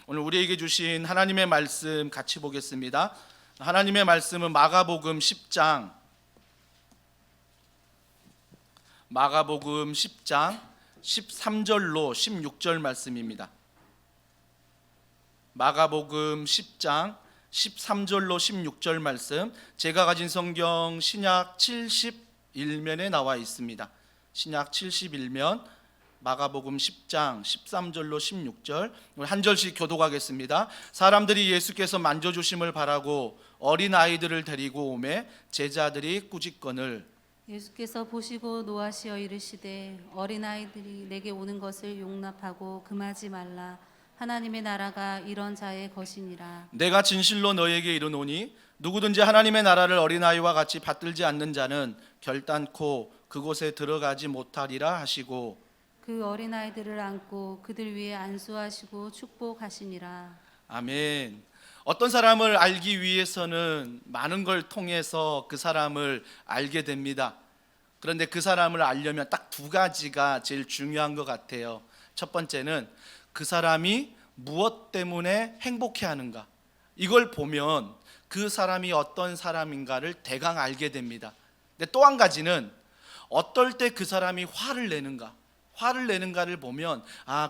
오늘 우리에게 주신 하나님의 말씀 같이 보겠습니다. 하나님의 말씀은 마가복음 10장 13절로 16절 말씀입니다. 마가복음 10장 13절로 16절 말씀, 제가 가진 성경 신약 71면에 나와 있습니다. 신약 71면 마가복음 10장 13절로 16절, 한 절씩 교독하겠습니다. 사람들이 예수께서 만져주심을 바라고 어린아이들을 데리고 오매 제자들이 꾸짖거늘 예수께서 보시고 노하시어 이르시되 어린아이들이 내게 오는 것을 용납하고 금하지 말라. 하나님의 나라가 이런 자의 것이니라. 내가 진실로 너에게 이르노니 누구든지 하나님의 나라를 어린아이와 같이 받들지 않는 자는 결단코 그곳에 들어가지 못하리라 하시고, 그 어린아이들을 안고 그들 위에 안수하시고 축복하시니라. 아멘. 어떤 사람을 알기 위해서는 많은 걸 통해서 그 사람을 알게 됩니다. 그런데 그 사람을 알려면 딱 두 가지가 제일 중요한 것 같아요. 첫 번째는 그 사람이 무엇 때문에 행복해하는가, 이걸 보면 그 사람이 어떤 사람인가를 대강 알게 됩니다. 근데 또 한 가지는 어떨 때 그 사람이 화를 내는가를 보면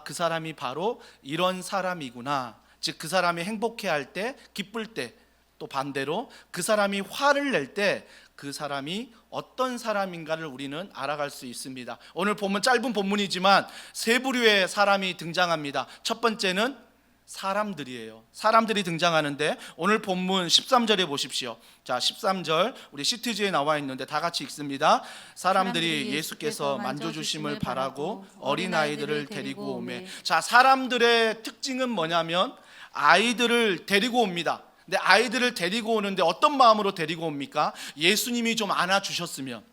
그 사람이 바로 이런 사람이구나. 즉 그 사람이 행복해할 때, 기쁠 때, 또 반대로 그 사람이 화를 낼 때 그 사람이 어떤 사람인가를 우리는 알아갈 수 있습니다. 오늘 보면 짧은 본문이지만 세 부류의 사람이 등장합니다. 첫 번째는 사람들이에요. 사람들이 등장하는데 오늘 본문 13절에 보십시오. 자, 13절 우리 시트지에 나와 있는데 다 같이 읽습니다. 사람들이 예수께서 만져주심을 바라고 어린아이들을 데리고 오매. 자, 사람들의 특징은 뭐냐면 아이들을 데리고 옵니다. 근데 아이들을 데리고 오는데 어떤 마음으로 데리고 옵니까? 예수님이 좀 안아주셨으면,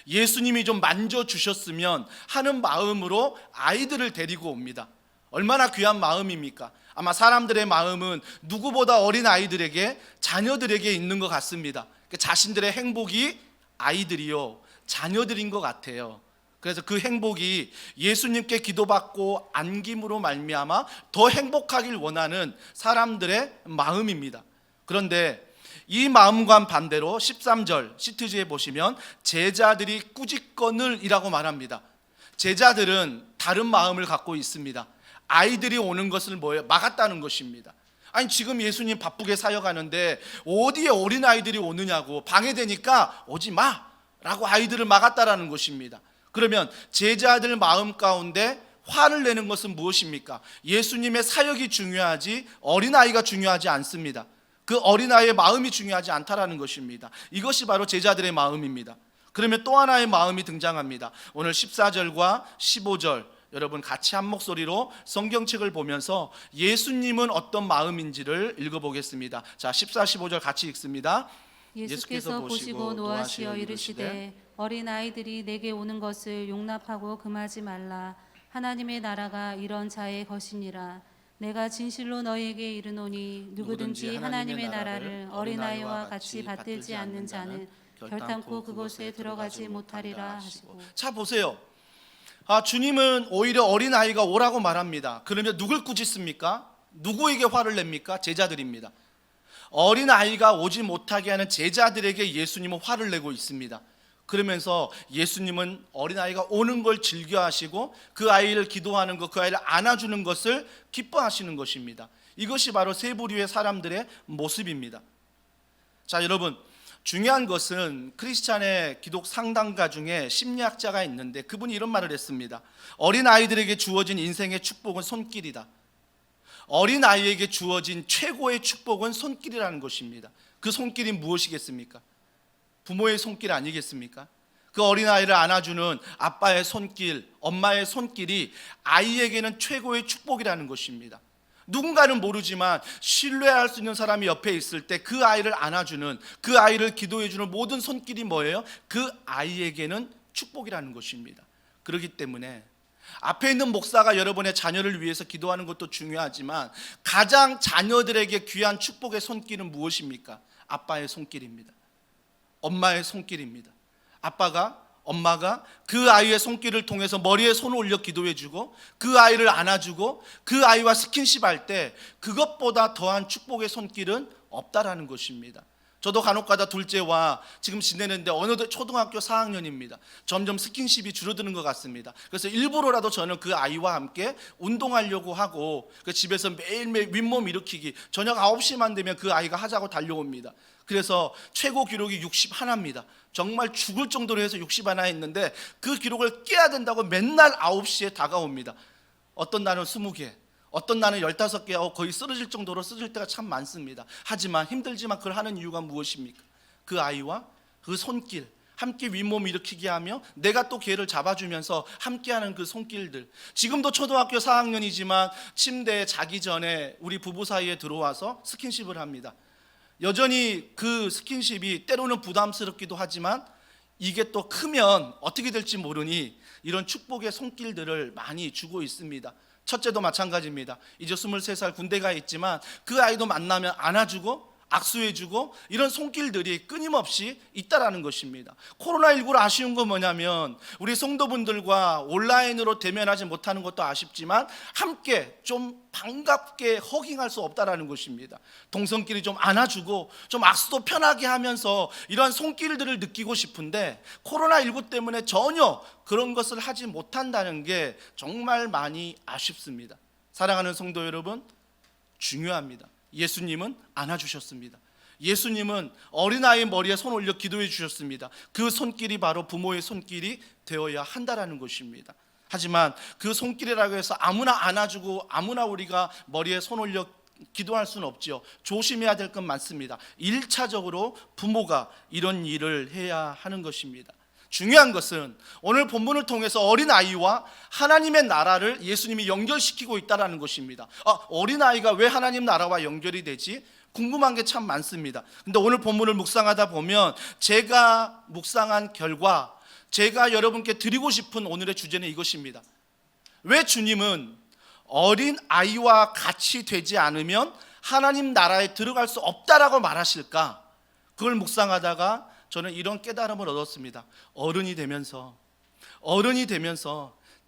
예수님이 좀 만져주셨으면 하는 마음으로 아이들을 데리고 옵니다. 얼마나 귀한 마음입니까? 아마 사람들의 마음은 누구보다 어린 아이들에게, 자녀들에게 있는 것 같습니다. 자신들의 행복이 아이들이요, 자녀들인 것 같아요. 그래서 그 행복이 예수님께 기도받고 안김으로 말미암아 더 행복하길 원하는 사람들의 마음입니다. 그런데 이 마음과 반대로 13절 시트지에 보시면 제자들이 꾸짖거늘이라고 말합니다. 제자들은 다른 마음을 갖고 있습니다. 아이들이 오는 것을 막았다는 것입니다. 아니, 지금 예수님 바쁘게 사역하는데 어디에 어린아이들이 오느냐고, 방해되니까 오지 마라고 아이들을 막았다라는 것입니다. 그러면 제자들 마음 가운데 화를 내는 것은 무엇입니까? 예수님의 사역이 중요하지 어린아이가 중요하지 않습니다. 그 어린아이의 마음이 중요하지 않다라는 것입니다. 이것이 바로 제자들의 마음입니다. 그러면 또 하나의 마음이 등장합니다. 오늘 14절과 15절 여러분 같이 한 목소리로 성경책을 보면서 예수님은 어떤 마음인지를 읽어보겠습니다. 자, 14, 15절 같이 읽습니다. 예수께서 보시고 노하시어 이르시되 어린아이들이 내게 오는 것을 용납하고 금하지 말라. 하나님의 나라가 이런 자의 것이니라. 내가 진실로 너희에게 이르노니 누구든지 하나님의 나라를 어린아이와 같이 받들지 않는 자는 결단코 그곳에 들어가지 못하리라 하시고. 자, 보세요. 주님은 오히려 어린아이가 오라고 말합니다. 그러면 누굴 꾸짖습니까? 누구에게 화를 냅니까? 제자들입니다. 어린아이가 오지 못하게 하는 제자들에게 예수님은 화를 내고 있습니다. 그러면서 예수님은 어린아이가 오는 걸 즐겨하시고 그 아이를 기도하는 것, 그 아이를 안아주는 것을 기뻐하시는 것입니다. 이것이 바로 세 부류의 사람들의 모습입니다. 자, 여러분, 중요한 것은 크리스찬의 기독 상담가 중에 심리학자가 있는데 그분이 이런 말을 했습니다. 어린아이들에게 주어진 인생의 축복은 손길이다. 어린아이에게 주어진 최고의 축복은 손길이라는 것입니다. 그 손길이 무엇이겠습니까? 부모의 손길 아니겠습니까? 그 어린아이를 안아주는 아빠의 손길, 엄마의 손길이 아이에게는 최고의 축복이라는 것입니다. 누군가는 모르지만 신뢰할 수 있는 사람이 옆에 있을 때 그 아이를 안아주는, 그 아이를 기도해주는 모든 손길이 뭐예요? 그 아이에게는 축복이라는 것입니다. 그렇기 때문에 앞에 있는 목사가 여러분의 자녀를 위해서 기도하는 것도 중요하지만 가장 자녀들에게 귀한 축복의 손길은 무엇입니까? 아빠의 손길입니다. 엄마의 손길입니다. 아빠가 엄마가 그 아이의 손길을 통해서 머리에 손을 올려 기도해주고 그 아이를 안아주고 그 아이와 스킨십 할 때 그것보다 더한 축복의 손길은 없다라는 것입니다. 저도 간혹가다 둘째와 지금 지내는데 어느덧 초등학교 4학년입니다. 점점 스킨십이 줄어드는 것 같습니다. 그래서 일부러라도 저는 그 아이와 함께 운동하려고 하고 집에서 매일매일 윗몸 일으키기, 저녁 9시만 되면 그 아이가 하자고 달려옵니다. 그래서 최고 기록이 61입니다. 정말 죽을 정도로 해서 61 했는데 그 기록을 깨야 된다고 맨날 9시에 다가옵니다. 어떤 날은 20개, 어떤 날은 15개, 거의 쓰러질 정도로 쓰러질 때가 참 많습니다. 하지만 힘들지만 그걸 하는 이유가 무엇입니까? 그 아이와 그 손길, 함께 윗몸 일으키게 하며 내가 또 걔를 잡아주면서 함께하는 그 손길들. 지금도 초등학교 4학년이지만 침대에 자기 전에 우리 부부 사이에 들어와서 스킨십을 합니다. 여전히 그 스킨십이 때로는 부담스럽기도 하지만 이게 또 크면 어떻게 될지 모르니 이런 축복의 손길들을 많이 주고 있습니다. 첫째도 마찬가지입니다. 이제 23살 군대가 있지만 그 아이도 만나면 안아주고 악수해주고 이런 손길들이 끊임없이 있다라는 것입니다. 코로나19로 아쉬운 건 뭐냐면 우리 성도분들과 온라인으로 대면하지 못하는 것도 아쉽지만 함께 좀 반갑게 허깅할 수 없다라는 것입니다. 동성끼리 좀 안아주고 좀 악수도 편하게 하면서 이러한 손길들을 느끼고 싶은데 코로나19 때문에 전혀 그런 것을 하지 못한다는 게 정말 많이 아쉽습니다. 사랑하는 성도 여러분, 중요합니다. 예수님은 안아주셨습니다. 예수님은 어린아이 머리에 손 올려 기도해 주셨습니다. 그 손길이 바로 부모의 손길이 되어야 한다라는 것입니다. 하지만 그 손길이라고 해서 아무나 안아주고 아무나 우리가 머리에 손 올려 기도할 수는 없죠. 조심해야 될 건 많습니다. 1차적으로 부모가 이런 일을 해야 하는 것입니다. 중요한 것은 오늘 본문을 통해서 어린아이와 하나님의 나라를 예수님이 연결시키고 있다는 것입니다. 어린아이가 왜 하나님 나라와 연결이 되지? 궁금한 게 참 많습니다. 근데 오늘 본문을 묵상하다 보면 제가 묵상한 결과 제가 여러분께 드리고 싶은 오늘의 주제는 이것입니다. 왜 주님은 어린아이와 같이 되지 않으면 하나님 나라에 들어갈 수 없다라고 말하실까? 그걸 묵상하다가 저는 이런 깨달음을 얻었습니다. 어른이 되면서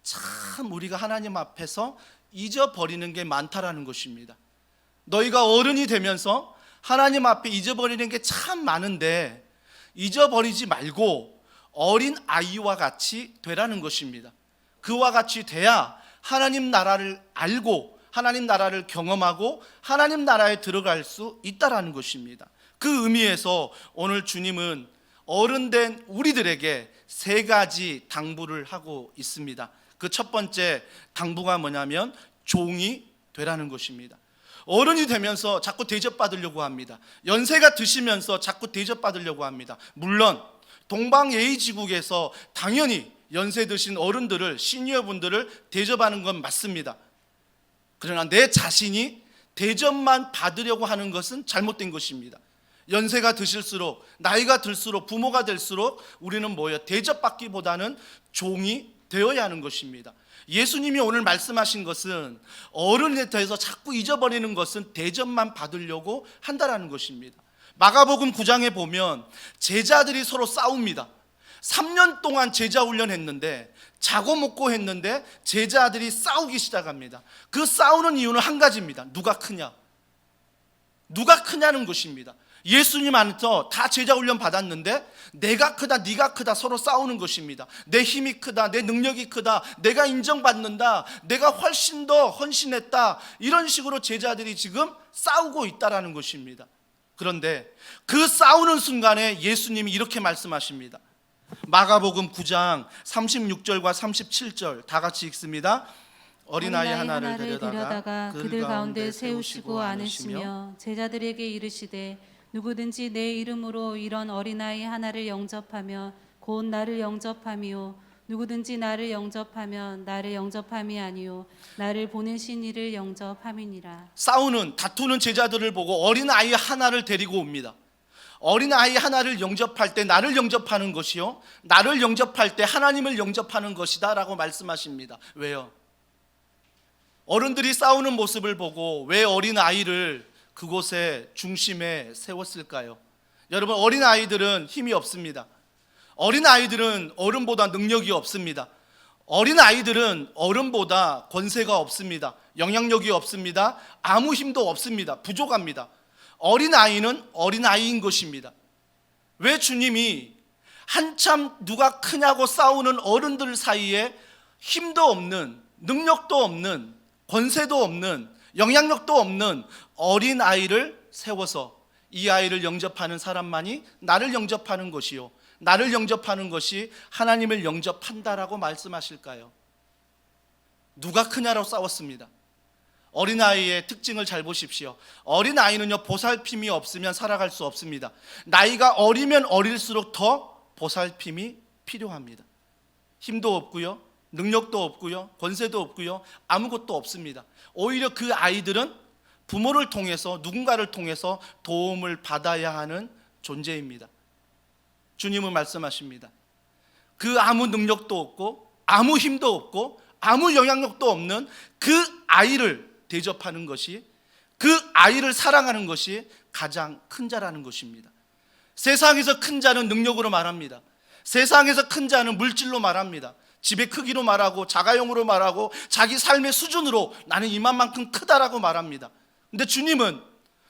참 우리가 하나님 앞에서 잊어버리는 게 많다라는 것입니다. 너희가 어른이 되면서 하나님 앞에 잊어버리는 게 참 많은데 잊어버리지 말고 어린 아이와 같이 되라는 것입니다. 그와 같이 돼야 하나님 나라를 알고 하나님 나라를 경험하고 하나님 나라에 들어갈 수 있다라는 것입니다. 그 의미에서 오늘 주님은 어른된 우리들에게 3가지 당부를 하고 있습니다. 그 첫 번째 당부가 뭐냐면 종이 되라는 것입니다. 어른이 되면서 자꾸 대접받으려고 합니다. 연세가 드시면서 자꾸 대접받으려고 합니다. 물론 동방예의지국에서 당연히 연세 드신 어른들을, 시니어분들을 대접하는 건 맞습니다. 그러나 내 자신이 대접만 받으려고 하는 것은 잘못된 것입니다. 연세가 드실수록, 나이가 들수록, 부모가 될수록 우리는 뭐예요? 대접받기보다는 종이 되어야 하는 것입니다. 예수님이 오늘 말씀하신 것은 어른에 대해서 자꾸 잊어버리는 것은 대접만 받으려고 한다라는 것입니다. 마가복음 9장에 보면 제자들이 서로 싸웁니다. 3년 동안 제자 훈련했는데 자고 먹고 했는데 제자들이 싸우기 시작합니다. 그 싸우는 이유는 한 가지입니다. 누가 크냐? 누가 크냐는 것입니다. 예수님한테 다 제자 훈련 받았는데 내가 크다 네가 크다 서로 싸우는 것입니다. 내 힘이 크다, 내 능력이 크다, 내가 인정받는다, 내가 훨씬 더 헌신했다, 이런 식으로 제자들이 지금 싸우고 있다라는 것입니다. 그런데 그 싸우는 순간에 예수님이 이렇게 말씀하십니다. 마가복음 9장 36절과 37절 다 같이 읽습니다. 어린아이 하나를 데려다가 그들 가운데 세우시고 안으시며 제자들에게 이르시되 누구든지 내 이름으로 이런 어린아이 하나를 영접하며 곧 나를 영접함이요 누구든지 나를 영접하면 나를 영접함이 아니요 나를 보내신 이를 영접함이니라. 싸우는 다투는 제자들을 보고 어린아이 하나를 데리고 옵니다. 어린아이 하나를 영접할 때 나를 영접하는 것이요 나를 영접할 때 하나님을 영접하는 것이다 라고 말씀하십니다. 왜요? 어른들이 싸우는 모습을 보고 왜 어린아이를 그곳에 중심에 세웠을까요? 여러분, 어린아이들은 힘이 없습니다. 어린아이들은 어른보다 능력이 없습니다. 어린아이들은 어른보다 권세가 없습니다. 영향력이 없습니다. 아무 힘도 없습니다. 부족합니다. 어린아이는 어린아이인 것입니다. 왜 주님이 한참 누가 크냐고 싸우는 어른들 사이에 힘도 없는, 능력도 없는, 권세도 없는, 영향력도 없는 어린아이를 세워서 이 아이를 영접하는 사람만이 나를 영접하는 것이요, 나를 영접하는 것이 하나님을 영접한다라고 말씀하실까요? 누가 크냐로 싸웠습니다. 어린아이의 특징을 잘 보십시오. 어린아이는요, 보살핌이 없으면 살아갈 수 없습니다. 나이가 어리면 어릴수록 더 보살핌이 필요합니다. 힘도 없고요, 능력도 없고요, 권세도 없고요, 아무것도 없습니다. 오히려 그 아이들은 부모를 통해서, 누군가를 통해서 도움을 받아야 하는 존재입니다. 주님은 말씀하십니다. 그 아무 능력도 없고 아무 힘도 없고 아무 영향력도 없는 그 아이를 대접하는 것이, 그 아이를 사랑하는 것이 가장 큰 자라는 것입니다. 세상에서 큰 자는 능력으로 말합니다. 세상에서 큰 자는 물질로 말합니다. 집의 크기로 말하고 자가용으로 말하고 자기 삶의 수준으로 나는 이만큼 크다라고 말합니다. 근데 주님은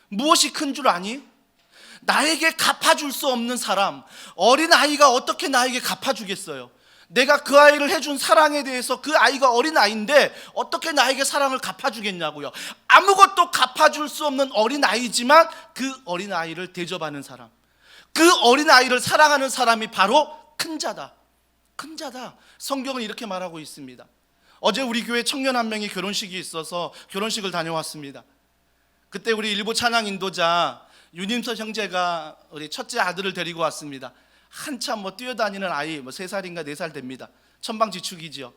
무엇이 큰 줄 아니? 나에게 갚아줄 수 없는 사람, 어린아이가 어떻게 나에게 갚아주겠어요? 내가 그 아이를 해준 사랑에 대해서, 그 아이가 어린아이인데 어떻게 나에게 사랑을 갚아주겠냐고요. 아무것도 갚아줄 수 없는 어린아이지만 그 어린아이를 대접하는 사람, 그 어린아이를 사랑하는 사람이 바로 큰 자다. 큰 자다. 성경은 이렇게 말하고 있습니다. 어제 우리 교회 청년 한 명이 결혼식이 있어서 결혼식을 다녀왔습니다. 그때 우리 일부 찬양 인도자 윤임서 형제가 우리 첫째 아들을 데리고 왔습니다. 한참 뛰어다니는 아이, 3살인가 4살 됩니다. 천방지축이지요.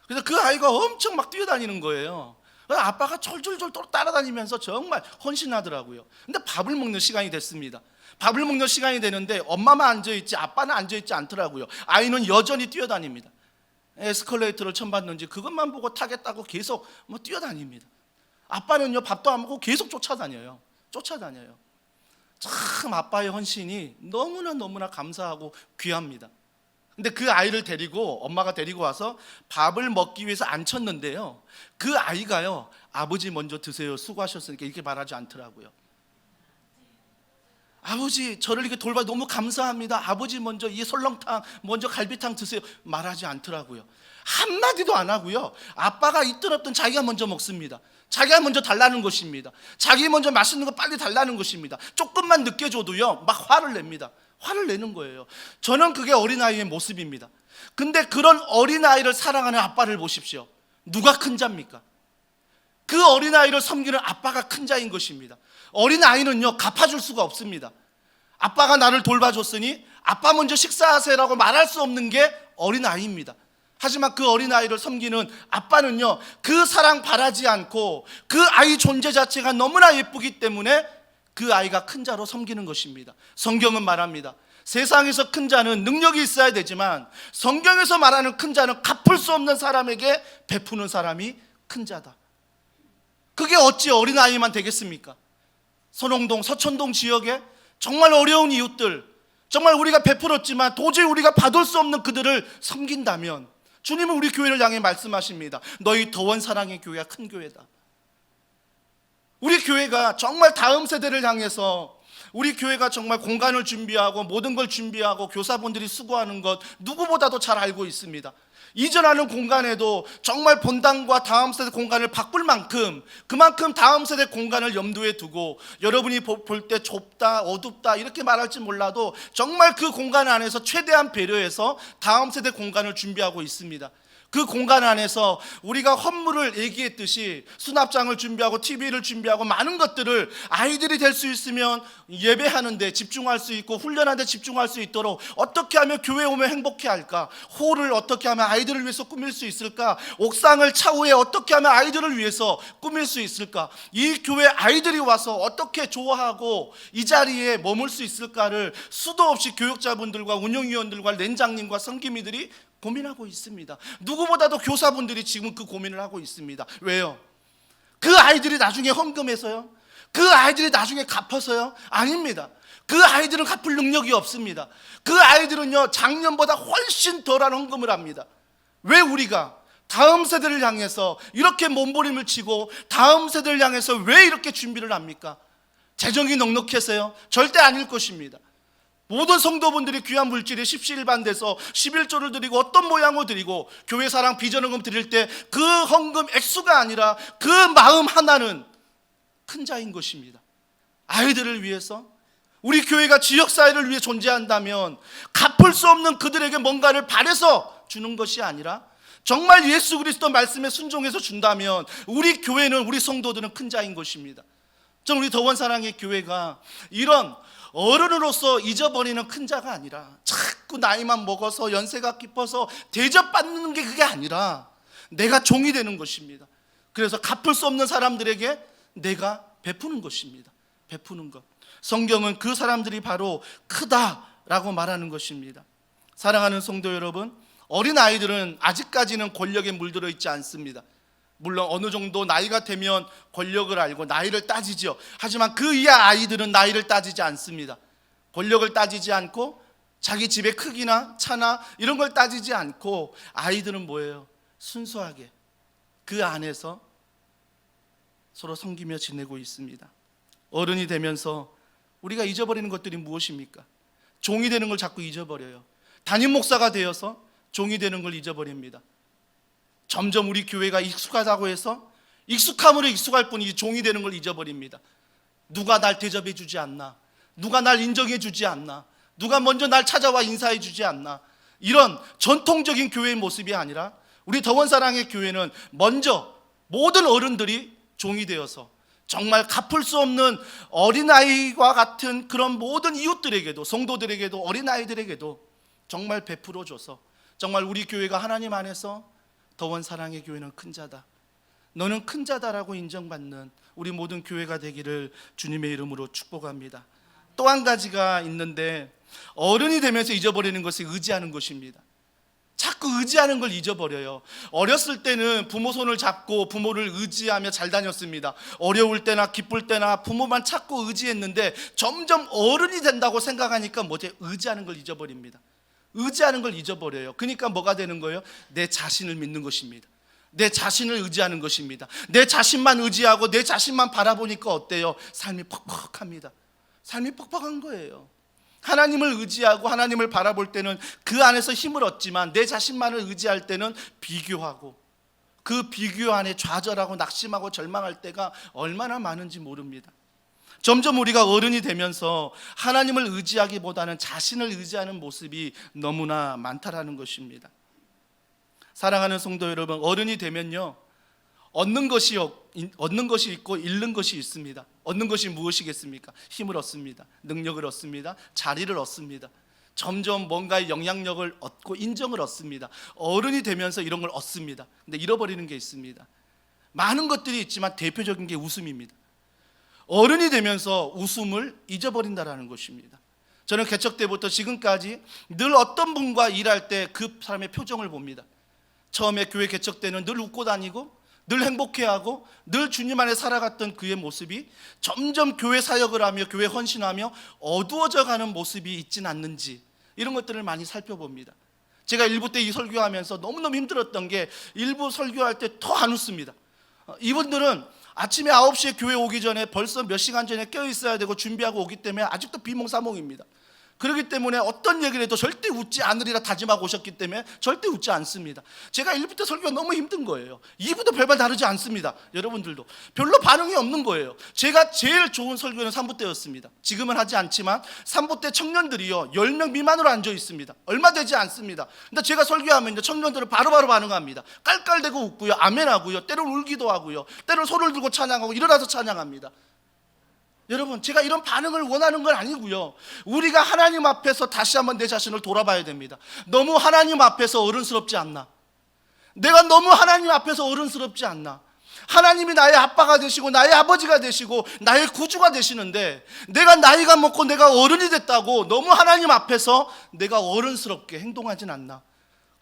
그래서 그 아이가 엄청 막 뛰어다니는 거예요. 그래서 아빠가 졸졸졸 따라다니면서 정말 헌신하더라고요. 근데 밥을 먹는 시간이 됐습니다. 밥을 먹는 시간이 되는데 엄마만 앉아있지 아빠는 앉아있지 않더라고요. 아이는 여전히 뛰어다닙니다. 에스컬레이터를 처음 봤는지 그것만 보고 타겠다고 계속 뛰어다닙니다. 아빠는요, 밥도 안 먹고 계속 쫓아다녀요. 참 아빠의 헌신이 너무나 감사하고 귀합니다. 근데 그 아이를 데리고, 엄마가 데리고 와서 밥을 먹기 위해서 앉혔는데요, 그 아이가요, 아버지 먼저 드세요, 수고하셨으니까 이렇게 말하지 않더라고요. 아버지 저를 이렇게 돌봐 너무 감사합니다, 아버지 먼저 이 설렁탕, 먼저 갈비탕 드세요, 말하지 않더라고요. 한마디도 안 하고요, 아빠가 있든 없든 자기가 먼저 먹습니다. 자기가 먼저 달라는 것입니다. 자기 먼저 맛있는 거 빨리 달라는 것입니다. 조금만 늦게 줘도요, 막 화를 냅니다. 화를 내는 거예요. 저는 그게 어린아이의 모습입니다. 근데 그런 어린아이를 사랑하는 아빠를 보십시오. 누가 큰 자입니까? 그 어린아이를 섬기는 아빠가 큰 자인 것입니다. 어린아이는요, 갚아줄 수가 없습니다. 아빠가 나를 돌봐줬으니 아빠 먼저 식사하세요라고 말할 수 없는 게 어린아이입니다. 하지만 그 어린아이를 섬기는 아빠는요, 그 사랑 바라지 않고 그 아이 존재 자체가 너무나 예쁘기 때문에 그 아이가 큰 자로 섬기는 것입니다. 성경은 말합니다. 세상에서 큰 자는 능력이 있어야 되지만 성경에서 말하는 큰 자는 갚을 수 없는 사람에게 베푸는 사람이 큰 자다. 그게 어찌 어린아이만 되겠습니까? 선홍동, 서천동 지역에 정말 어려운 이웃들, 정말 우리가 베풀었지만 도저히 우리가 받을 수 없는 그들을 섬긴다면 주님은 우리 교회를 향해 말씀하십니다. 너희 더원 사랑의 교회가 큰 교회다. 우리 교회가 정말 다음 세대를 향해서, 우리 교회가 정말 공간을 준비하고 모든 걸 준비하고 교사분들이 수고하는 것 누구보다도 잘 알고 있습니다. 이전하는 공간에도 정말 본당과 다음 세대 공간을 바꿀 만큼, 그만큼 다음 세대 공간을 염두에 두고, 여러분이 볼 때 좁다, 어둡다 이렇게 말할지 몰라도 정말 그 공간 안에서 최대한 배려해서 다음 세대 공간을 준비하고 있습니다. 그 공간 안에서 우리가 헌물을 얘기했듯이 수납장을 준비하고 TV를 준비하고 많은 것들을 아이들이 될 수 있으면 예배하는 데 집중할 수 있고 훈련하는 데 집중할 수 있도록 어떻게 하면 교회 오면 행복해 할까? 홀을 어떻게 하면 아이들을 위해서 꾸밀 수 있을까? 옥상을 차후에 어떻게 하면 아이들을 위해서 꾸밀 수 있을까? 이 교회 아이들이 와서 어떻게 좋아하고 이 자리에 머물 수 있을까를 수도 없이 교육자분들과 운영위원들과 렌장님과 성기미들이 고민하고 있습니다. 누구보다도 교사분들이 지금 그 고민을 하고 있습니다. 왜요? 그 아이들이 나중에 헌금해서요, 그 아이들이 나중에 갚아서요? 아닙니다. 그 아이들은 갚을 능력이 없습니다. 그 아이들은요, 작년보다 훨씬 덜한 헌금을 합니다. 왜 우리가 다음 세대를 향해서 이렇게 몸부림을 치고 다음 세대를 향해서 왜 이렇게 준비를 합니까? 재정이 넉넉해서요? 절대 아닐 것입니다. 모든 성도분들이 귀한 물질에 십시일반돼서 11조를 드리고 어떤 모양으로 드리고 교회 사랑 비전헌금 드릴 때 그 헌금 액수가 아니라 그 마음 하나는 큰 자인 것입니다. 아이들을 위해서, 우리 교회가 지역사회를 위해 존재한다면 갚을 수 없는 그들에게 뭔가를 바래서 주는 것이 아니라 정말 예수 그리스도 말씀에 순종해서 준다면 우리 교회는, 우리 성도들은 큰 자인 것입니다. 저는 우리 더원사랑의 교회가 이런 어른으로서 잊어버리는 큰 자가 아니라 자꾸 나이만 먹어서 연세가 깊어서 대접받는 게 그게 아니라 내가 종이 되는 것입니다. 그래서 갚을 수 없는 사람들에게 내가 베푸는 것입니다. 베푸는 것. 성경은 그 사람들이 바로 크다라고 말하는 것입니다. 사랑하는 성도 여러분, 어린 아이들은 아직까지는 권력에 물들어 있지 않습니다. 물론 어느 정도 나이가 되면 권력을 알고 나이를 따지죠. 하지만 그 이하 아이들은 나이를 따지지 않습니다. 권력을 따지지 않고 자기 집의 크기나 차나 이런 걸 따지지 않고 아이들은 뭐예요? 순수하게 그 안에서 서로 섬기며 지내고 있습니다. 어른이 되면서 우리가 잊어버리는 것들이 무엇입니까? 종이 되는 걸 자꾸 잊어버려요. 담임 목사가 되어서 종이 되는 걸 잊어버립니다. 점점 우리 교회가 익숙하다고 해서 익숙함으로 익숙할 뿐이지 종이 되는 걸 잊어버립니다. 누가 날 대접해 주지 않나? 누가 날 인정해 주지 않나? 누가 먼저 날 찾아와 인사해 주지 않나? 이런 전통적인 교회의 모습이 아니라 우리 더원사랑의 교회는 먼저 모든 어른들이 종이 되어서 정말 갚을 수 없는 어린아이와 같은 그런 모든 이웃들에게도, 성도들에게도, 어린아이들에게도 정말 베풀어줘서 정말 우리 교회가 하나님 안에서 더원사랑의 교회는 큰 자다, 너는 큰 자다라고 인정받는 우리 모든 교회가 되기를 주님의 이름으로 축복합니다. 또 한 가지가 있는데, 어른이 되면서 잊어버리는 것이 의지하는 것입니다. 자꾸 의지하는 걸 잊어버려요. 어렸을 때는 부모 손을 잡고 부모를 의지하며 잘 다녔습니다. 어려울 때나 기쁠 때나 부모만 찾고 의지했는데 점점 어른이 된다고 생각하니까 뭐지? 의지하는 걸 잊어버립니다. 의지하는 걸 잊어버려요. 그러니까 뭐가 되는 거예요? 내 자신을 믿는 것입니다. 내 자신을 의지하는 것입니다. 내 자신만 의지하고 내 자신만 바라보니까 어때요? 삶이 퍽퍽합니다. 삶이 퍽퍽한 거예요. 하나님을 의지하고 하나님을 바라볼 때는 그 안에서 힘을 얻지만 내 자신만을 의지할 때는 비교하고 그 비교 안에 좌절하고 낙심하고 절망할 때가 얼마나 많은지 모릅니다. 점점 우리가 어른이 되면서 하나님을 의지하기보다는 자신을 의지하는 모습이 너무나 많다라는 것입니다. 사랑하는 성도 여러분, 어른이 되면요, 얻는 것이 있고 잃는 것이 있습니다. 얻는 것이 무엇이겠습니까? 힘을 얻습니다. 능력을 얻습니다. 자리를 얻습니다. 점점 뭔가의 영향력을 얻고 인정을 얻습니다. 어른이 되면서 이런 걸 얻습니다. 근데 잃어버리는 게 있습니다. 많은 것들이 있지만 대표적인 게 웃음입니다. 어른이 되면서 웃음을 잊어버린다라는 것입니다. 저는 개척 때부터 지금까지 늘 어떤 분과 일할 때 그 사람의 표정을 봅니다. 처음에 교회 개척 때는 늘 웃고 다니고 늘 행복해하고 늘 주님 안에 살아갔던 그의 모습이 점점 교회 사역을 하며 교회 헌신하며 어두워져 가는 모습이 있진 않는지, 이런 것들을 많이 살펴봅니다. 제가 일부 때 이 설교하면서 너무너무 힘들었던 게, 일부 설교할 때 더 안 웃습니다. 이분들은 아침에 9시에 교회 오기 전에 벌써 몇 시간 전에 깨어 있어야 되고 준비하고 오기 때문에 아직도 비몽사몽입니다. 그렇기 때문에 어떤 얘기를 해도 절대 웃지 않으리라 다짐하고 오셨기 때문에 절대 웃지 않습니다. 제가 1부 때 설교가 너무 힘든 거예요. 2부도 별반 다르지 않습니다. 여러분들도 별로 반응이 없는 거예요. 제가 제일 좋은 설교는 3부 때였습니다. 지금은 하지 않지만 3부 때 청년들이요 10명 미만으로 앉아 있습니다. 얼마 되지 않습니다. 근데 제가 설교하면 청년들은 바로바로 반응합니다. 깔깔대고 웃고요, 아멘하고요, 때로는 울기도 하고요, 때로는 손을 들고 찬양하고 일어나서 찬양합니다. 여러분, 제가 이런 반응을 원하는 건 아니고요, 우리가 하나님 앞에서 다시 한번 내 자신을 돌아봐야 됩니다. 너무 하나님 앞에서 어른스럽지 않나? 내가 너무 하나님 앞에서 어른스럽지 않나? 하나님이 나의 아빠가 되시고 나의 아버지가 되시고 나의 구주가 되시는데 내가 나이가 먹고 내가 어른이 됐다고 너무 하나님 앞에서 내가 어른스럽게 행동하진 않나?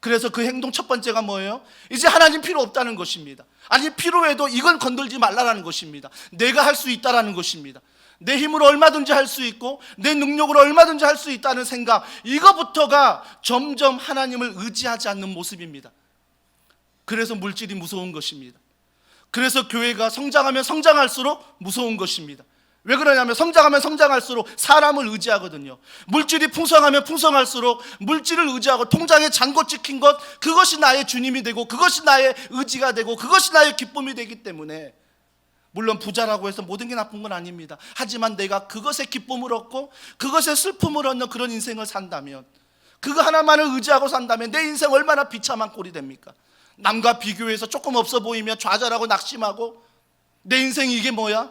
그래서 그 행동 첫 번째가 뭐예요? 이제 하나님 필요 없다는 것입니다. 아니 필요해도 이건 건들지 말라라는 것입니다. 내가 할 수 있다라는 것입니다. 내 힘으로 얼마든지 할 수 있고 내 능력으로 얼마든지 할 수 있다는 생각, 이거부터가 점점 하나님을 의지하지 않는 모습입니다. 그래서 물질이 무서운 것입니다. 그래서 교회가 성장하면 성장할수록 무서운 것입니다. 왜 그러냐면 성장하면 성장할수록 사람을 의지하거든요. 물질이 풍성하면 풍성할수록 물질을 의지하고 통장에 잔고 찍힌 것, 그것이 나의 주님이 되고 그것이 나의 의지가 되고 그것이 나의 기쁨이 되기 때문에, 물론 부자라고 해서 모든 게 나쁜 건 아닙니다. 하지만 내가 그것에 기쁨을 얻고 그것에 슬픔을 얻는 그런 인생을 산다면, 그거 하나만을 의지하고 산다면 내 인생 얼마나 비참한 꼴이 됩니까? 남과 비교해서 조금 없어 보이며 좌절하고 낙심하고, 내 인생이 이게 뭐야?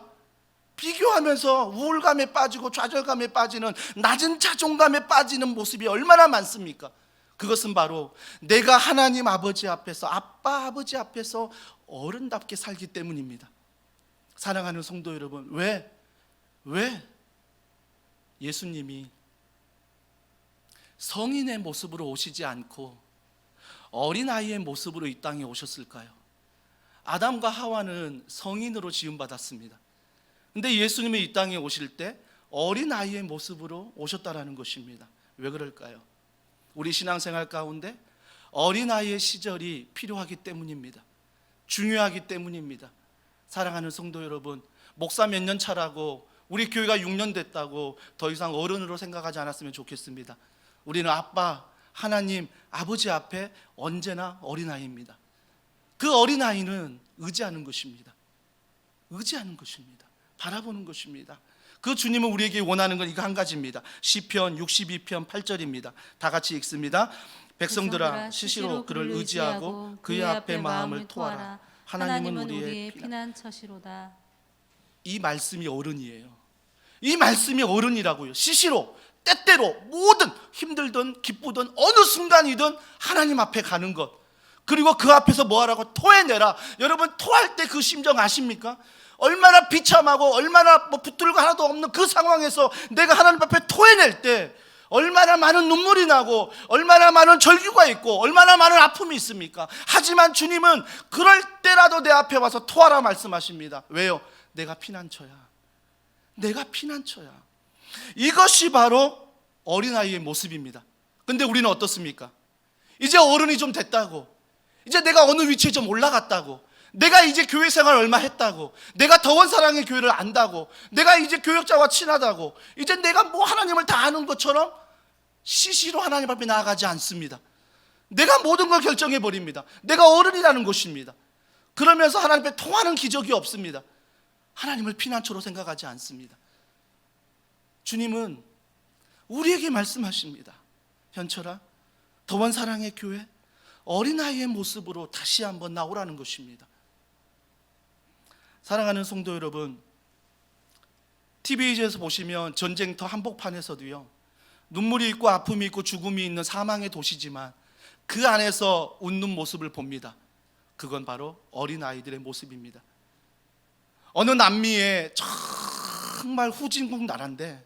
비교하면서 우울감에 빠지고 좌절감에 빠지는, 낮은 자존감에 빠지는 모습이 얼마나 많습니까? 그것은 바로 내가 하나님 아버지 앞에서, 아빠 아버지 앞에서 어른답게 살기 때문입니다. 사랑하는 성도 여러분, 왜 예수님이 성인의 모습으로 오시지 않고 어린아이의 모습으로 이 땅에 오셨을까요? 아담과 하와는 성인으로 지음받았습니다. 근데 예수님이 이 땅에 오실 때 어린아이의 모습으로 오셨다라는 것입니다. 왜 그럴까요? 우리 신앙생활 가운데 어린아이의 시절이 필요하기 때문입니다. 중요하기 때문입니다. 사랑하는 성도 여러분, 목사 몇 년 차라고, 우리 교회가 6년 됐다고 더 이상 어른으로 생각하지 않았으면 좋겠습니다. 우리는 아빠, 하나님, 아버지 앞에 언제나 어린아이입니다. 그 어린아이는 의지하는 것입니다. 의지하는 것입니다. 바라보는 것입니다. 그 주님은 우리에게 원하는 건 이거 한 가지입니다. 시편 62편 8절입니다. 다 같이 읽습니다. 백성들아, 시시로 그를 의지하고 그의 앞에 마음을 토하라. 하나님은 우리의 피난처시로다. 이 말씀이 어른이에요. 이 말씀이 어른이라고요. 시시로, 때때로, 모든 힘들든 기쁘든 어느 순간이든 하나님 앞에 가는 것, 그리고 그 앞에서 뭐 하라고? 토해내라. 여러분, 토할 때 그 심정 아십니까? 얼마나 비참하고 얼마나 붙들고 하나도 없는 그 상황에서 내가 하나님 앞에 토해낼 때 얼마나 많은 눈물이 나고 얼마나 많은 절규가 있고 얼마나 많은 아픔이 있습니까? 하지만 주님은 그럴 때라도 내 앞에 와서 토하라 말씀하십니다. 왜요? 내가 피난처야. 내가 피난처야. 이것이 바로 어린아이의 모습입니다. 근데 우리는 어떻습니까? 이제 어른이 좀 됐다고, 이제 내가 어느 위치에 좀 올라갔다고, 내가 이제 교회 생활 얼마 했다고, 내가 더원 사랑의 교회를 안다고, 내가 이제 교역자와 친하다고, 이제 내가 뭐 하나님을 다 아는 것처럼 시시로 하나님 앞에 나아가지 않습니다. 내가 모든 걸 결정해 버립니다. 내가 어른이라는 것입니다. 그러면서 하나님 앞에 통하는 기적이 없습니다. 하나님을 피난처로 생각하지 않습니다. 주님은 우리에게 말씀하십니다. 현철아, 더원 사랑의 교회 어린아이의 모습으로 다시 한번 나오라는 것입니다. 사랑하는 성도 여러분, TV에서 보시면 전쟁터 한복판에서도요, 눈물이 있고 아픔이 있고 죽음이 있는 사망의 도시지만 그 안에서 웃는 모습을 봅니다. 그건 바로 어린아이들의 모습입니다. 어느 남미의 정말 후진국 나라인데,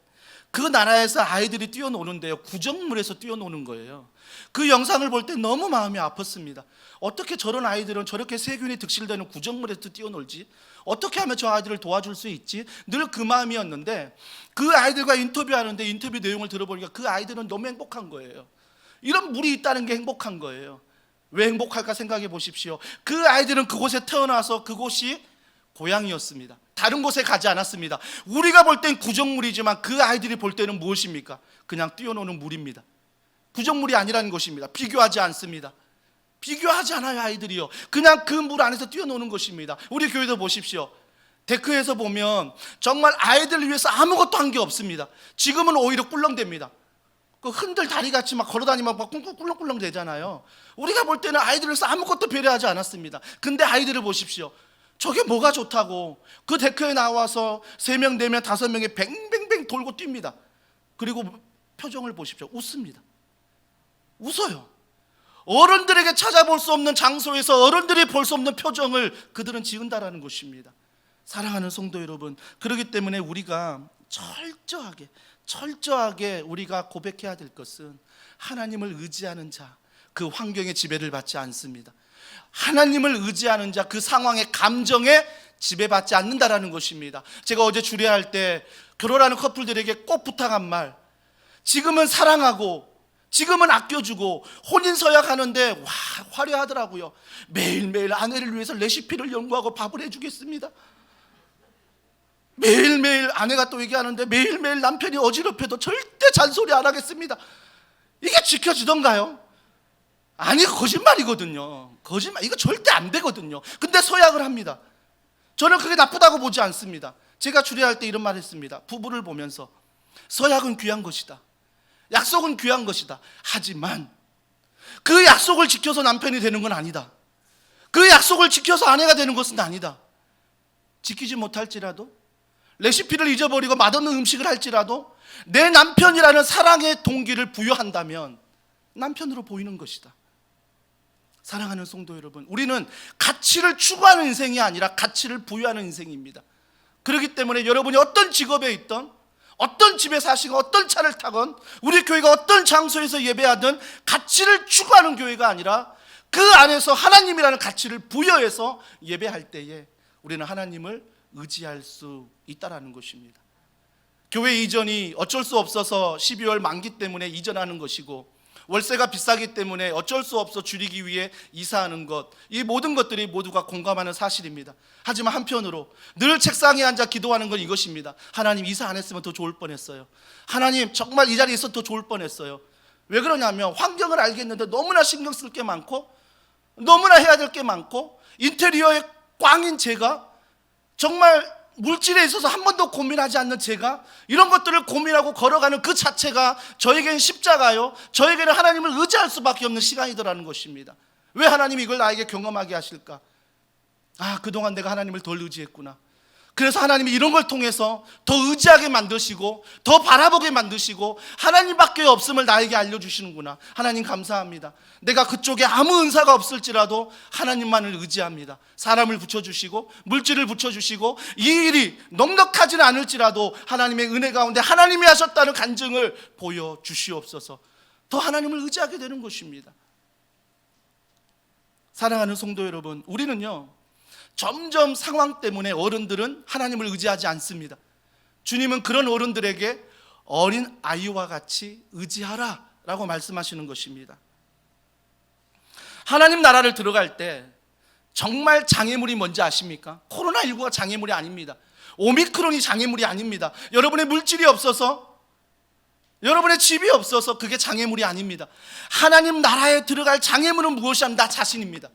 그 나라에서 아이들이 뛰어노는데요, 구정물에서 뛰어노는 거예요. 그 영상을 볼 때 너무 마음이 아팠습니다. 어떻게 저런 아이들은 저렇게 세균이 득실되는 구정물에서 뛰어놀지? 어떻게 하면 저 아이들을 도와줄 수 있지? 늘 그 마음이었는데, 그 아이들과 인터뷰하는데 인터뷰 내용을 들어보니까 그 아이들은 너무 행복한 거예요. 이런 물이 있다는 게 행복한 거예요. 왜 행복할까 생각해 보십시오. 그 아이들은 그곳에 태어나서 그곳이 고향이었습니다. 다른 곳에 가지 않았습니다. 우리가 볼 땐 구정물이지만 그 아이들이 볼 때는 무엇입니까? 그냥 뛰어노는 물입니다. 구정물이 아니라는 것입니다. 비교하지 않습니다. 비교하지 않아요. 아이들이요, 그냥 그 물 안에서 뛰어노는 것입니다. 우리 교회도 보십시오. 데크에서 보면 정말 아이들을 위해서 아무것도 한 게 없습니다. 지금은 오히려 꿀렁댑니다. 그 흔들 다리같이 막 걸어다니면 막 꿀렁꿀렁 되잖아요. 우리가 볼 때는 아이들을 위해서 아무것도 배려하지 않았습니다. 근데 아이들을 보십시오. 저게 뭐가 좋다고 그 데크에 나와서 3명, 4명, 5명이 뱅뱅뱅 돌고 뜁니다. 그리고 표정을 보십시오. 웃습니다. 웃어요. 어른들에게 찾아볼 수 없는 장소에서 어른들이 볼 수 없는 표정을 그들은 지은다라는 것입니다. 사랑하는 성도 여러분, 그렇기 때문에 우리가 철저하게 우리가 고백해야 될 것은 하나님을 의지하는 자, 그 환경의 지배를 받지 않습니다. 하나님을 의지하는 자, 그 상황의 감정에 지배받지 않는다라는 것입니다. 제가 어제 주례할 때 결혼하는 커플들에게 꼭 부탁한 말, 지금은 사랑하고 지금은 아껴주고 혼인 서약하는데 화려하더라고요. 매일매일 아내를 위해서 레시피를 연구하고 밥을 해주겠습니다. 매일매일 아내가 또 얘기하는데 매일매일 남편이 어지럽혀도 절대 잔소리 안 하겠습니다. 이게 지켜지던가요? 아니, 거짓말이거든요. 거짓말, 이거 절대 안 되거든요. 근데 서약을 합니다. 저는 그게 나쁘다고 보지 않습니다. 제가 주례할 때 이런 말 했습니다. 부부를 보면서 서약은 귀한 것이다, 약속은 귀한 것이다. 하지만 그 약속을 지켜서 남편이 되는 건 아니다. 그 약속을 지켜서 아내가 되는 것은 아니다. 지키지 못할지라도, 레시피를 잊어버리고 맛없는 음식을 할지라도 내 남편이라는 사랑의 동기를 부여한다면 남편으로 보이는 것이다. 사랑하는 성도 여러분, 우리는 가치를 추구하는 인생이 아니라 가치를 부여하는 인생입니다. 그렇기 때문에 여러분이 어떤 직업에 있던, 어떤 집에 사시건, 어떤 차를 타건, 우리 교회가 어떤 장소에서 예배하든 가치를 추구하는 교회가 아니라 그 안에서 하나님이라는 가치를 부여해서 예배할 때에 우리는 하나님을 의지할 수 있다라는 것입니다. 교회 이전이 어쩔 수 없어서 12월 만기 때문에 이전하는 것이고, 월세가 비싸기 때문에 어쩔 수 없어 줄이기 위해 이사하는 것, 이 모든 것들이 모두가 공감하는 사실입니다. 하지만 한편으로 늘 책상에 앉아 기도하는 건 이것입니다. 하나님, 이사 안 했으면 더 좋을 뻔했어요. 하나님, 정말 이 자리에 있어도 더 좋을 뻔했어요. 왜 그러냐면 환경을 알겠는데 너무나 신경 쓸 게 많고 너무나 해야 될 게 많고 인테리어에 꽝인 제가, 정말 물질에 있어서 한 번도 고민하지 않는 제가 이런 것들을 고민하고 걸어가는 그 자체가 저에게는 십자가요, 저에게는 하나님을 의지할 수밖에 없는 시간이더라는 것입니다. 왜 하나님이 이걸 나에게 경험하게 하실까? 그동안 내가 하나님을 덜 의지했구나. 그래서 하나님이 이런 걸 통해서 더 의지하게 만드시고 더 바라보게 만드시고 하나님밖에 없음을 나에게 알려주시는구나. 하나님 감사합니다. 내가 그쪽에 아무 은사가 없을지라도 하나님만을 의지합니다. 사람을 붙여주시고 물질을 붙여주시고 이 일이 넉넉하지는 않을지라도 하나님의 은혜 가운데 하나님이 하셨다는 간증을 보여주시옵소서. 더 하나님을 의지하게 되는 것입니다. 사랑하는 성도 여러분, 우리는요 점점 상황 때문에 어른들은 하나님을 의지하지 않습니다. 주님은 그런 어른들에게 어린 아이와 같이 의지하라 라고 말씀하시는 것입니다. 하나님 나라를 들어갈 때 정말 장애물이 뭔지 아십니까? 코로나19가 장애물이 아닙니다. 오미크론이 장애물이 아닙니다. 여러분의 물질이 없어서, 여러분의 집이 없어서 그게 장애물이 아닙니다. 하나님 나라에 들어갈 장애물은 무엇이냐면 나 자신입니다.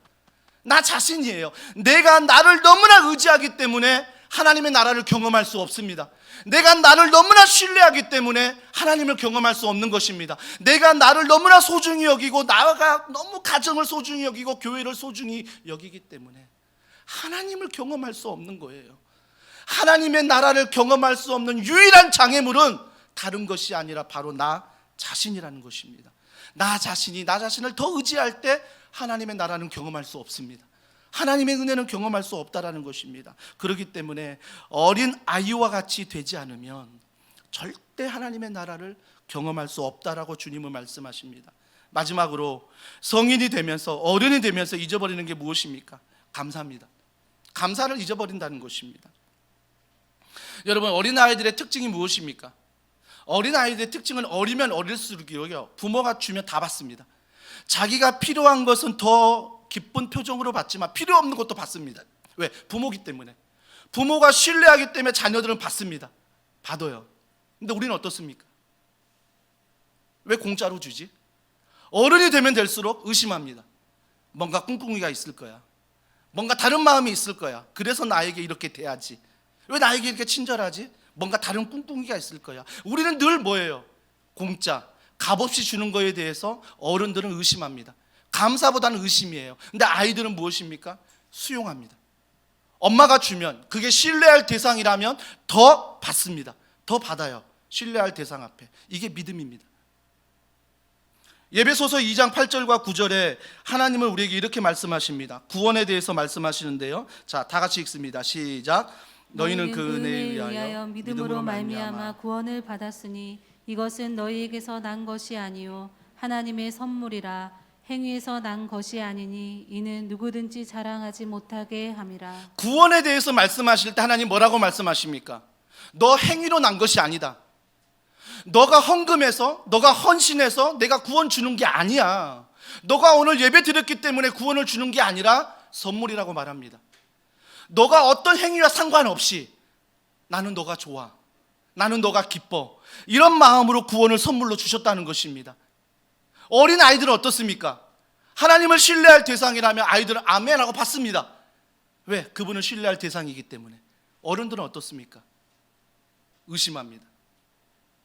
나 자신이에요. 내가 나를 너무나 의지하기 때문에 하나님의 나라를 경험할 수 없습니다. 내가 나를 너무나 신뢰하기 때문에 하나님을 경험할 수 없는 것입니다. 내가 나를 너무나 소중히 여기고 나가 너무 가정을 소중히 여기고 교회를 소중히 여기기 때문에 하나님을 경험할 수 없는 거예요. 하나님의 나라를 경험할 수 없는 유일한 장애물은 다른 것이 아니라 바로 나 자신이라는 것입니다. 나 자신이 나 자신을 더 의지할 때 하나님의 나라는 경험할 수 없습니다. 하나님의 은혜는 경험할 수 없다라는 것입니다. 그렇기 때문에 어린 아이와 같이 되지 않으면 절대 하나님의 나라를 경험할 수 없다라고 주님은 말씀하십니다. 마지막으로 성인이 되면서, 어른이 되면서 잊어버리는 게 무엇입니까? 감사입니다. 감사를 잊어버린다는 것입니다. 여러분, 어린아이들의 특징이 무엇입니까? 어린아이들의 특징은 어리면 어릴수록요 부모가 주면 다 받습니다. 자기가 필요한 것은 더 기쁜 표정으로 받지만 필요 없는 것도 받습니다. 왜? 부모기 때문에. 부모가 신뢰하기 때문에 자녀들은 받습니다. 받아요. 근데 우리는 어떻습니까? 왜 공짜로 주지? 어른이 되면 될수록 의심합니다. 뭔가 꿍꿍이가 있을 거야. 뭔가 다른 마음이 있을 거야. 그래서 나에게 이렇게 대하지. 왜 나에게 이렇게 친절하지? 뭔가 다른 꿍꿍이가 있을 거야. 우리는 늘 뭐예요? 공짜, 값없이 주는 거에 대해서 어른들은 의심합니다. 감사보다는 의심이에요. 근데 아이들은 무엇입니까? 수용합니다. 엄마가 주면 그게 신뢰할 대상이라면 더 받습니다. 더 받아요. 신뢰할 대상 앞에. 이게 믿음입니다. 예배소서 2장 8절과 9절에 하나님은 우리에게 이렇게 말씀하십니다. 구원에 대해서 말씀하시는데요. 자, 다 같이 읽습니다. 시작. 너희는 그 은혜에 의하여 믿음으로 말미암아 구원을 받았으니 이것은 너희에게서 난 것이 아니요 하나님의 선물이라. 행위에서 난 것이 아니니 이는 누구든지 자랑하지 못하게 함이라. 구원에 대해서 말씀하실 때 하나님 뭐라고 말씀하십니까? 너 행위로 난 것이 아니다. 너가 헌금해서, 너가 헌신해서 내가 구원 주는 게 아니야. 너가 오늘 예배 드렸기 때문에 구원을 주는 게 아니라 선물이라고 말합니다. 너가 어떤 행위와 상관없이 나는 너가 좋아, 나는 너가 기뻐, 이런 마음으로 구원을 선물로 주셨다는 것입니다. 어린 아이들은 어떻습니까? 하나님을 신뢰할 대상이라면 아이들은 아멘하고 받습니다. 왜? 그분을 신뢰할 대상이기 때문에. 어른들은 어떻습니까? 의심합니다.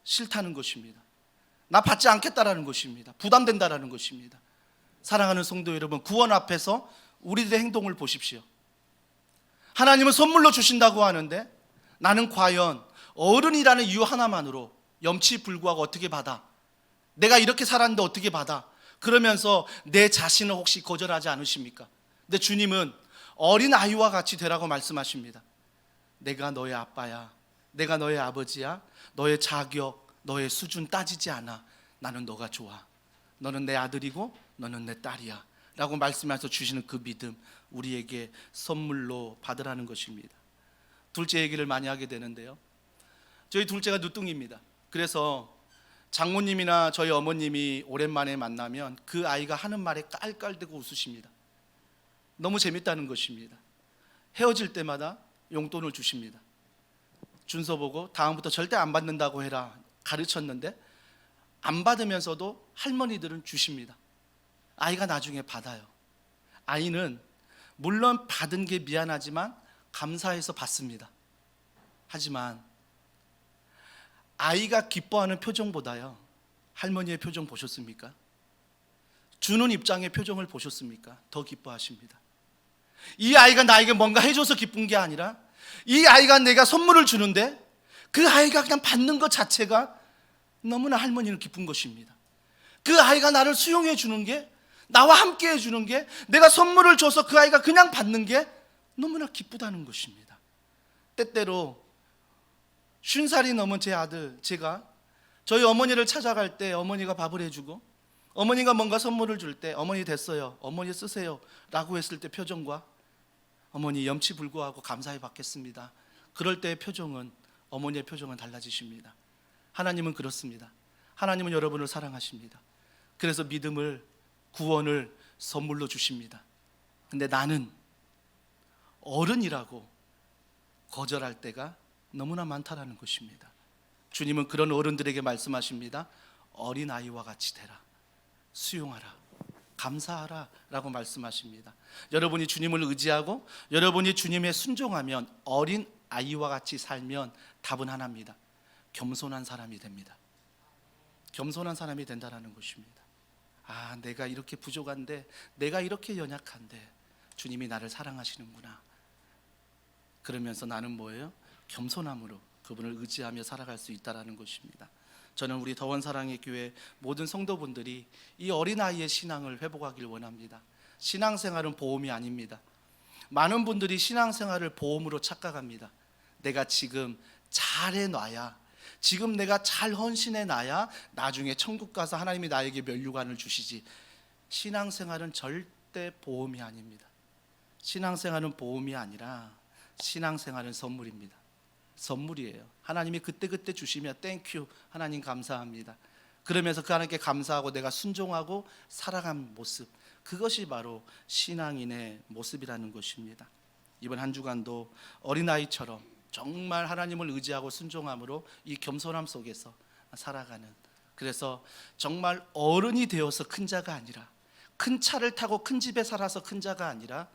싫다는 것입니다. 나 받지 않겠다라는 것입니다. 부담된다라는 것입니다. 사랑하는 성도 여러분, 구원 앞에서 우리들의 행동을 보십시오. 하나님은 선물로 주신다고 하는데 나는 과연 어른이라는 이유 하나만으로 염치불구하고 어떻게 받아? 내가 이렇게 살았는데 어떻게 받아? 그러면서 내 자신을 혹시 거절하지 않으십니까? 근데 주님은 어린 아이와 같이 되라고 말씀하십니다. 내가 너의 아빠야, 내가 너의 아버지야. 너의 자격, 너의 수준 따지지 않아. 나는 너가 좋아. 너는 내 아들이고 너는 내 딸이야 라고 말씀하셔서 주시는 그 믿음, 우리에게 선물로 받으라는 것입니다. 둘째 얘기를 많이 하게 되는데요, 저희 둘째가 누뚱입니다. 그래서 장모님이나 저희 어머님이 오랜만에 만나면 그 아이가 하는 말에 깔깔대고 웃으십니다. 너무 재밌다는 것입니다. 헤어질 때마다 용돈을 주십니다. 준서 보고 다음부터 절대 안 받는다고 해라 가르쳤는데 안 받으면서도 할머니들은 주십니다. 아이가 나중에 받아요. 아이는 물론 받은 게 미안하지만 감사해서 받습니다. 하지만 아이가 기뻐하는 표정보다요, 할머니의 표정 보셨습니까? 주는 입장의 표정을 보셨습니까? 더 기뻐하십니다. 이 아이가 나에게 뭔가 해줘서 기쁜 게 아니라 이 아이가 내가 선물을 주는데 그 아이가 그냥 받는 것 자체가 너무나 할머니는 기쁜 것입니다. 그 아이가 나를 수용해 주는 게, 나와 함께 해주는 게, 내가 선물을 줘서 그 아이가 그냥 받는 게 너무나 기쁘다는 것입니다. 때때로 50살이 넘은 제 아들, 제가 저희 어머니를 찾아갈 때 어머니가 밥을 해주고 어머니가 뭔가 선물을 줄 때 어머니 됐어요, 어머니 쓰세요 라고 했을 때 표정과 어머니 염치불구하고 감사히 받겠습니다, 그럴 때의 표정은, 어머니의 표정은 달라지십니다. 하나님은 그렇습니다. 하나님은 여러분을 사랑하십니다. 그래서 믿음을, 구원을 선물로 주십니다. 근데 나는 어른이라고 거절할 때가 너무나 많다라는 것입니다. 주님은 그런 어른들에게 말씀하십니다. 어린아이와 같이 되라, 수용하라, 감사하라 라고 말씀하십니다. 여러분이 주님을 의지하고 여러분이 주님에 순종하면, 어린아이와 같이 살면 답은 하나입니다. 겸손한 사람이 됩니다. 겸손한 사람이 된다는 것입니다. 아, 내가 이렇게 부족한데, 내가 이렇게 연약한데 주님이 나를 사랑하시는구나. 그러면서 나는 뭐예요? 겸손함으로 그분을 의지하며 살아갈 수 있다는 것입니다. 저는 우리 더원사랑의 교회 모든 성도분들이 이 어린아이의 신앙을 회복하길 원합니다. 신앙생활은 보험이 아닙니다. 많은 분들이 신앙생활을 보험으로 착각합니다. 내가 지금 잘해놔야, 지금 내가 잘 헌신해놔야 나중에 천국 가서 하나님이 나에게 면류관을 주시지. 신앙생활은 절대 보험이 아닙니다. 신앙생활은 보험이 아니라 신앙생활은 선물입니다. 선물이에요. 하나님이 그때그때 주시면 땡큐, 하나님 감사합니다. 그러면서 그 하나님께 감사하고 내가 순종하고 살아간 모습, 그것이 바로 신앙인의 모습이라는 것입니다. 이번 한 주간도 어린아이처럼 정말 하나님을 의지하고 순종함으로 이 겸손함 속에서 살아가는, 그래서 정말 어른이 되어서 큰 자가 아니라, 큰 차를 타고 큰 집에 살아서 큰 자가 아니라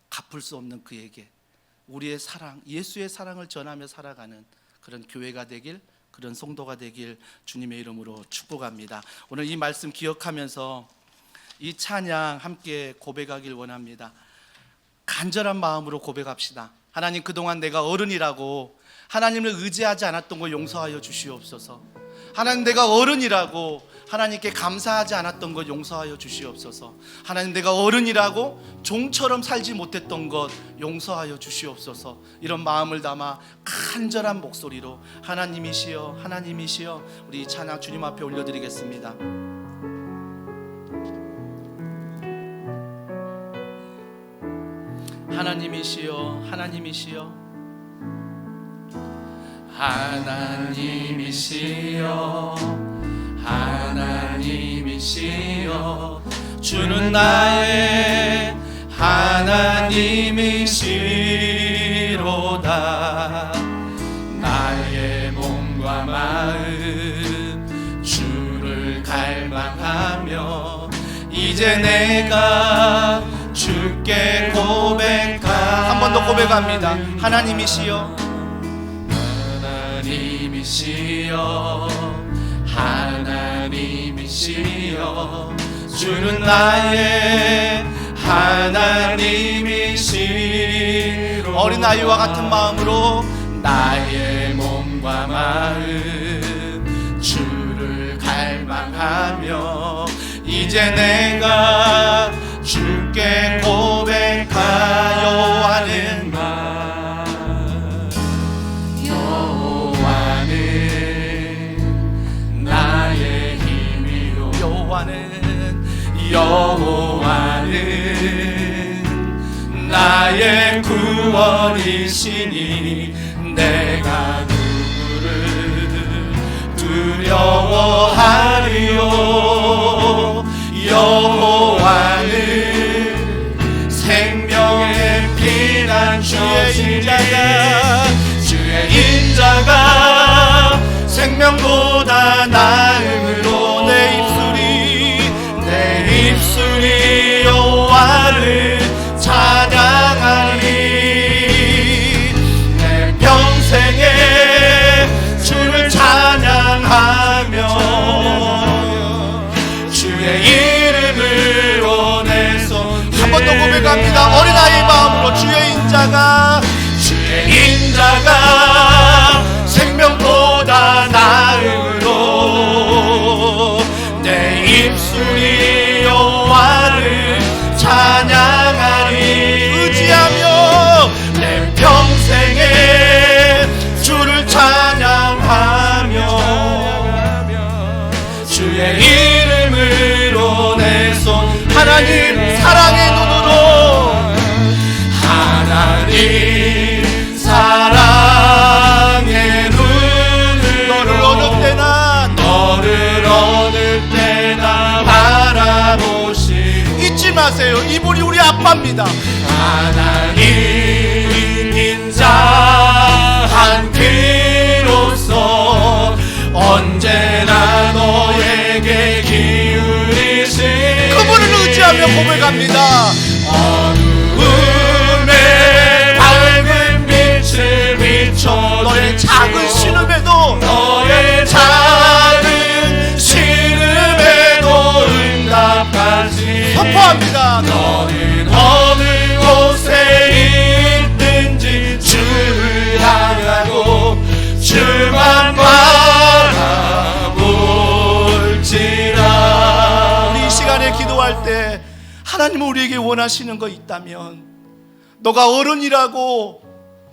갚을 수 없는 그에게 우리의 사랑, 예수의 사랑을 전하며 살아가는 그런 교회가 되길, 그런 성도가 되길 주님의 이름으로 축복합니다. 오늘 이 말씀 기억하면서 이 찬양 함께 고백하길 원합니다. 간절한 마음으로 고백합시다. 하나님, 그동안 내가 어른이라고 하나님을 의지하지 않았던 거 용서하여 주시옵소서. 하나님, 내가 어른이라고 하나님께 감사하지 않았던 것 용서하여 주시옵소서. 하나님, 내가 어른이라고 종처럼 살지 못했던 것 용서하여 주시옵소서. 이런 마음을 담아 간절한 목소리로 하나님이시여, 하나님이시여, 우리 찬양 주님 앞에 올려드리겠습니다. 하나님이시여, 하나님이시여, 하나님이시여, 하나님이시여, 주는 나의 하나님이시로다. 나의 몸과 마음 주를 갈망하며 이제 내가 주께 고백하. 한 번 더 고백합니다. 하나님이시여, 하나님이시여, 하나님이시여, 주는 나의 하나님이시로. 어린아이와 같은 마음으로 나의 몸과 마음 주를 갈망하며 이제 내가 주께 고백하여 하는 말. 여호와는 나의 힘이요, 여호와는 나의 구원이시니 내가 누구를 두려워하리요. 여호와는 생명의 피난처시니 주의 인자가 생명보다 나음으로 내 입술이 여호와를 찬양하리. 내 평생에 주를 찬양하며 주의 이름으로 내 손. 한 번 더 고백합니다. 어린아이의 마음으로 주의 인자가 생명보다 나음으로 내 입술이 여호와를 찬양하리. 의지하며 내 평생에 주를 찬양하며 주의 이름으로 내 손. 하나님 사랑의 눈으로, 하나님 사랑의 눈으로 너를 어느 때나 바라보시고. 잊지 마세요, 이분이 우리 아빠입니다. 하나님 인자 한 귀로서 언제나 너에게 기울이신 그분을 의지하며 고백합니다. 어두움에 밝은 빛을 비춰 너의 작은 신음에도, 너의 작은 신음에도 응답하지. 선포합니다. 너는 어느 곳에 있든지 주를 향하고 주만 바라볼지라. 우리 이 시간에 기도할 때 하나님은 우리에게 원하시는 거 있다면, 너가 어른이라고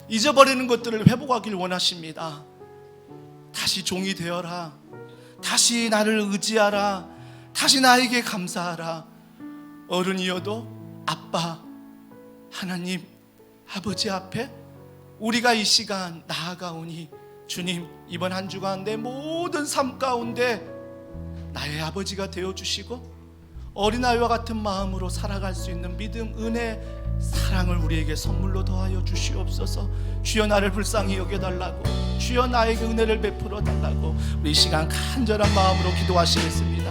잊어버리는 것들을 회복하길 원하십니다. 다시 종이 되어라. 다시 나를 의지하라. 다시 나에게 감사하라. 어른이어도 아빠, 하나님, 아버지 앞에 우리가 이 시간 나아가오니 주님, 이번 한 주간 내 모든 삶 가운데 나의 아버지가 되어주시고 어린아이와 같은 마음으로 살아갈 수 있는 믿음, 은혜, 사랑을 우리에게 선물로 더하여 주시옵소서. 주여 나를 불쌍히 여겨달라고, 주여 나에게 은혜를 베풀어 달라고 우리 이 시간 간절한 마음으로 기도하시겠습니다.